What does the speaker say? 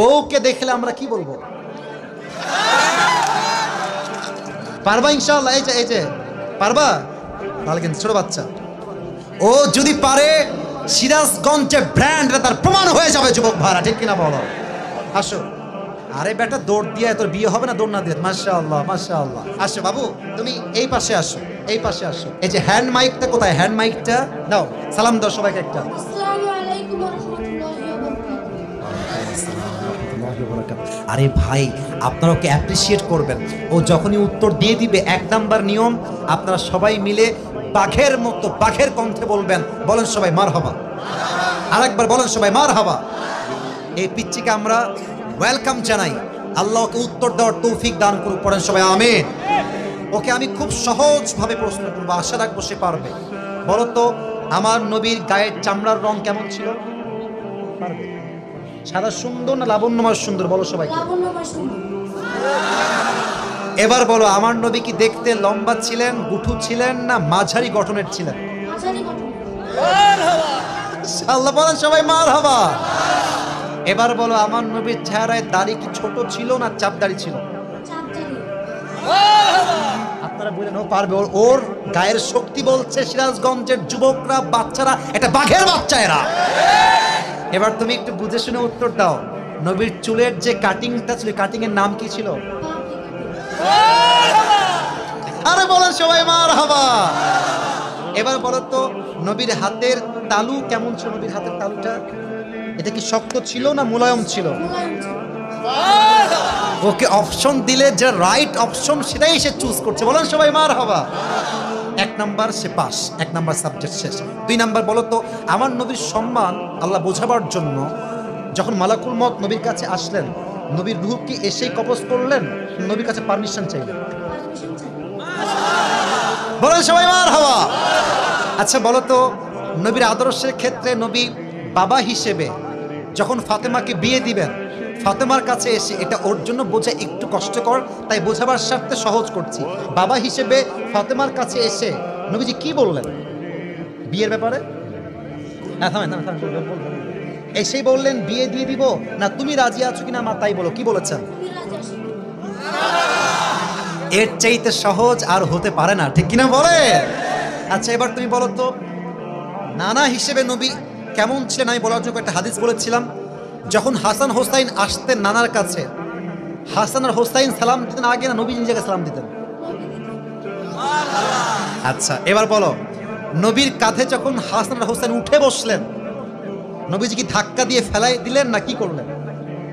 বউকে দেখলে আমরা কি বলবো? পারবা ইনশাআল্লাহ? এই যে পারবা? তাহলে কিন্তু ছোট বাচ্চা, ও যদি পারে সিরাজগঞ্জের ব্র্যান্ড তার প্রমাণ হয়ে যাবে যুবক ভাড়া, ঠিক কিনা বলো? আসো। আরে বেটা দৌড় দিয়ে তোর বিয়ে হবে না দৌড় না দিয়ে? মাশাআল্লাহ মাশাআল্লাহ। আসো বাবু, তুমি এই পাশে আসো, এই পাশে আসো। এই যে হ্যান্ড মাইকটা কোথায়? হ্যান্ড মাইকটা দাও, সালাম দাও সবাইকে একটা। আসসালামু আলাইকুম ওয়া রাহমাতুল্লাহি ওয়া বারাকাতুহু। আরে ভাই, আপনারা ওকে অ্যাপ্রিসিয়েট করবেন। ও যখনই উত্তর দিয়ে দিবে, 1 নাম্বার নিয়ম, আপনারা সবাই মিলে বাঘের মতো বাঘের কণ্ঠে বলবেন, বলেন সবাই মারহাবা। আরেকবার বলেন সবাই মারহাবা। এই পিচ্চিকে আমরা ওয়েলকাম জানাই। আল্লাহ ওকে উত্তর দেওয়ার তৌফিক দান করুক, পড়েন সবাই আমিন। ওকে আমি খুব সহজভাবে প্রশ্ন করবো, আশা রাখবো সে পারবে। বলো তো, আমার নবীর গায়ের চামড়ার রং কেমন ছিল? পারবে? সাদা সুন্দর না লাবণ্যময় সুন্দর? বলো সবাই। লাবণ্যময় সুন্দর। এবার বলো, আমার নবী কি দেখতে লম্বা ছিলেন, গুঠু ছিলেন, না মাঝারি গঠনের ছিলেন? মাঝারি গঠন। আল্লাহ বলেন সবাই মারহাবা। এবার বলো, আমার নবীর চেহারায় দাড়ি কি ছোট ছিল না চাপ দাড়ি ছিল? চাপদারি। আপনারা বলেন ও পারবে। ওর গায়ের শক্তি বলছে সিরাজগঞ্জের যুবকরা, বাচ্চারা, এটা বাঘের বাচ্চা এরা। এবার তুমি একটু বুঝে শুনে উত্তর দাও। নবীর চুলের যে কাটিংটা ছিল, কাটিং এর নাম কি ছিল? আরে বলেন সবাই মারহাবা। এবার বলো তো, নবীর হাতের তালু কেমন ছিল? নবীর হাতের তালুটা এটা কি শক্ত ছিল না মুলায়ম ছিল? মুলায়ম ছিল। ওকে অপশন দিলে যে রাইট অপশন সেটাই সে চুজ করছে, বলেন সবাই মারহাবা। 1 নাম্বার সে পাস, 1 নাম্বার সাবজেক্ট শেষ। 2 নাম্বার বলো তো, আমার নবীর সম্মান আল্লাহ বোঝাবার জন্য যখন মালাকুল মউত নবীর কাছে আসলেন, নবীর রূহ কি এসেই কবজ করলেন, নবীর কাছে পারমিশন চাইলেন? পারমিশন চাই। বলেন সবাই মারহাবা। আচ্ছা বলো তো, নবীর আদর্শের ক্ষেত্রে নবী বাবা হিসেবে যখন ফাতেমাকে বিয়ে দিবেন, ফাতেমার কাছে এসে, এটা ওর জন্য বোঝা একটু কষ্টকর, তাই বোঝাবার স্বার্থে সহজ করছি। বাবা হিসেবে ফাতেমার কাছে এসে নবীজি কি বললেন বিয়ের ব্যাপারে? এসেই বললেন বিয়ে দিয়ে দিব, না তুমি রাজি আছো কিনা মা তাই বলো, কি বলেছেন? তুমি রাজি আছো? এর চাইতে সহজ আর হতে পারে না, ঠিক কিনা বলে? আচ্ছা এবার তুমি বলো তো, নানা হিসেবে নবী কেমন ছিলেন? আমি বলার জন্য একটা হাদিস বলেছিলাম, যখন হাসান হোসাইন আসতেন নানার কাছে, হাসান আর হোসাইন সালাম দিতেন আগে না নবী নিজেকে সালাম দিতেন? আচ্ছা এবার বলো, নবীর কাঁধে যখন হাসান আর হোসাইন উঠে বসলেন, নবীজি কি ধাক্কা দিয়ে ফেলাই দিলেন না কি করলেন?